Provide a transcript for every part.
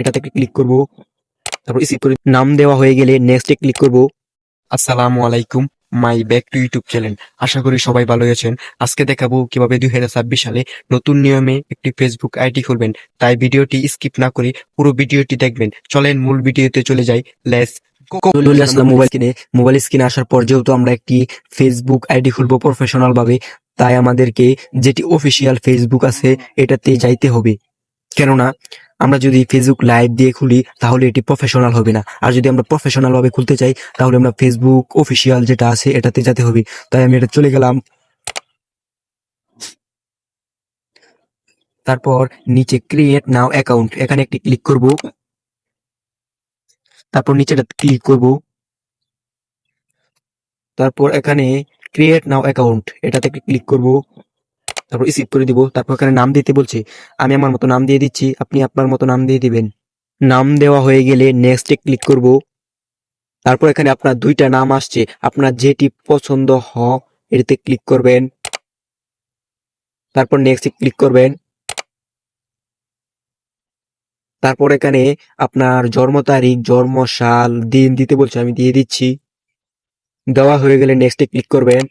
এটাতে ক্লিক করব। তারপর স্কিপ করে নাম দেওয়া হয়ে গেলে নেক্সটে ক্লিক করব। আসসালামু আলাইকুম, my back to YouTube channel. আশা করি সবাই ভালো আছেন। আজকে দেখাবো কিভাবে 2026 সালে নতুন নিয়মে একটি ফেসবুক আইডি খুলবেন। তাই ভিডিওটি স্কিপ না করে পুরো ভিডিওটি দেখবেন। চলেন মূল ভিডিওতে চলে যাই। লেটস চলে আসলাম মোবাইল স্ক্রিনে আসার পর যেহেতু আমরা একটি ফেসবুক আইডি খুলবো প্রফেশনাল ভাবে, তাই আমাদেরকে যেটি অফিসিয়াল ফেসবুক আছে এটাতে যাইতে হবে। কেননা আমরা যদি ফেসবুক লাইভ দিয়ে খুলি তাহলে এটি প্রফেশনাল হবে না, আর যদি আমরা প্রফেশনাল ভাবে খুলতে চাই তাহলে আমরা ফেসবুক অফিসিয়াল যেটা আছে এটাতে যেতে হবে। তাই আমি এটা চলে গেলাম। তারপর নিচে ক্রিয়েট নাও অ্যাকাউন্ট এখানে একটি ক্লিক করব। তারপর নিচেটা ক্লিক করব। তারপর এখানে ক্রিয়েট নাও অ্যাকাউন্ট এটাতে ক্লিক করব। তারপর স্কিপ করে দিব। তারপর এখানে নাম দিতে বলছে, আমি আমার মতো নাম দিয়ে দিচ্ছি, আপনি আপনার মতো নাম দিয়ে দিবেন। নাম দেওয়া হয়ে গেলে নেক্সটে ক্লিক করব। তারপর এখানে আপনার দুইটা নাম আসছে, আপনার যেটি পছন্দ হয় এটাতে ক্লিক করবেন। তারপর নেক্সটে ক্লিক করবেন। তারপর এখানে আপনার জন্ম তারিখ, জন্ম সাল, দিন দিতে বলছে, আমি দিয়ে দিচ্ছি। দেওয়া হয়ে গেলে নেক্সটে ক্লিক করবেন।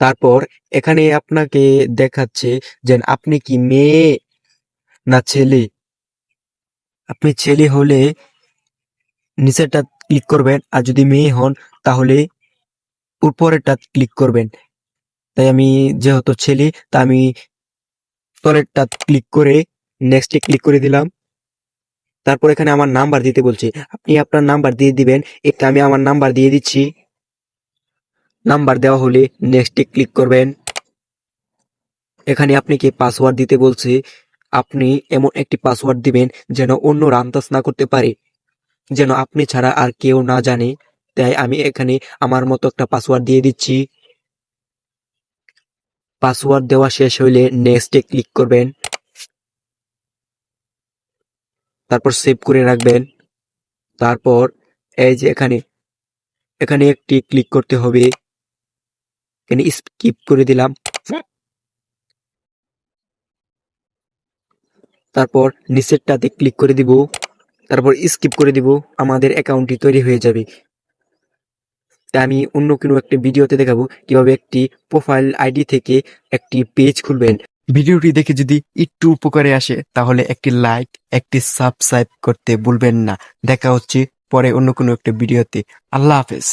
তারপর এখানে আপনাকে দেখাচ্ছে যে আপনি কি মেয়ে না ছেলে। আপনি ছেলে হলে নিচেরটা ক্লিক করবেন, আর যদি মেয়ে হন তাহলে উপরেরটা ক্লিক করবেন। তাই আমি যেহেতু ছেলে তা আমি পরেরটা ক্লিক করে নেক্সটে ক্লিক করে দিলাম। তারপর এখানে আমার নাম্বার দিতে বলছে, আপনি আপনার নাম্বার দিয়ে দিবেন। এটা আমি আমার নাম্বার দিয়ে দিচ্ছি। নাম্বার দেওয়া হলে নেক্সটে ক্লিক করবেন। এখানে আপনাকে পাসওয়ার্ড দিতে বলছে, আপনি এমন একটি পাসওয়ার্ড দিবেন যেন অন্যরা আন্দাজ না করতে পারে, যেন আপনি ছাড়া আর কেউ না জানে। তাই আমি এখানে আমার মতো একটা পাসওয়ার্ড দিয়ে দিচ্ছি। পাসওয়ার্ড দেওয়া শেষ হইলে নেক্সটে ক্লিক করবেন। তারপর সেভ করে রাখবেন। তারপর এই যে এখানে এখানে একটি ক্লিক করতে হবে, এখানে স্কিপ করে দিলাম। তারপর নিচেরটাতে ক্লিক করে দিব। তারপর স্কিপ করে দিব। আমাদের অ্যাকাউন্টটি তৈরি হয়ে যাবে। তাই আমি অন্য কোনো একটা ভিডিওতে দেখাবো কিভাবে একটি প্রোফাইল আইডি থেকে একটি পেজ খুলবেন। ভিডিওটি দেখে যদি একটু উপকারে আসে তাহলে একটি লাইক, একটি সাবস্ক্রাইব করতে ভুলবেন না। দেখা হচ্ছে পরে অন্য কোনো একটা ভিডিওতে। আল্লাহ হাফেজ।